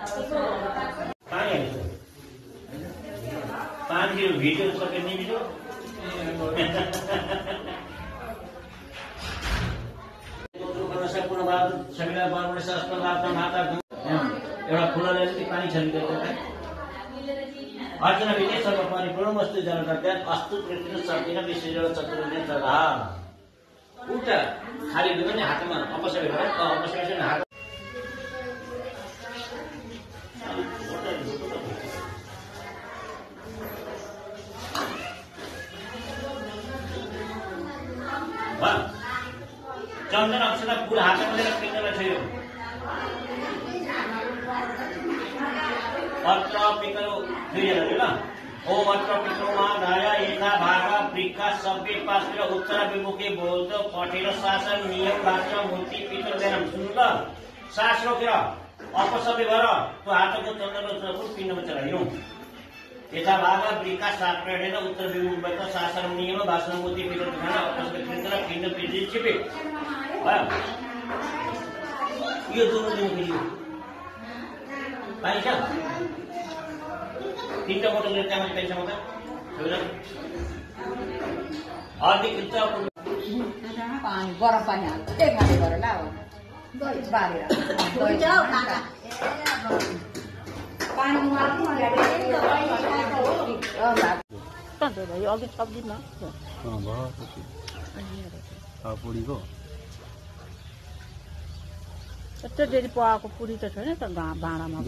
पानी पानी भिडियो सबै निमिलो एउटा फुलले पानी छरिदिएको अर्चना विजय सर्व परिपूर्ण वस्तु जनता त्याग अस्तु पृथ्वी सक्दिन विश्व चतुर्ने जग्गा उल्टा खाली दुई नै हातमा अपसरी भयो अपसरी हात चन्दन अक्षता फुल हातमा लिएर पिण्डलाई छोयो अत्र पितरो दुईजना ल ओम अत्र पितरोमा धाया एका भागा वृक्का सबै पासेर उत्तर विमुखी बोल्दो पठेर शासन नियम वाक्य मूर्ति पितर ध्यान सुन्नु ल सास रोकेर अपसबै भएर त्यो हातको चन्दनको फुल पिण्डमा चढाइनु यता भागा वृक्का साप्रेर उत्तर विमुखबाट शासन नियम वाक्य मूर्ति पितर ध्यान अपसबै पितर पिण्ड पिण्ड छिपे यो दोनों दिन भिडियो पाइन्छ तीनटा फोटो लिएर त्यहाँ पाइन्छ म त अधिक पानी गरम पानी हाल्छ त्यही खाने गरेर ला बारेर अघि सब्जीमा पुरीको यस्तो डेरी पकाएको पुरी त छैन त भाँडामा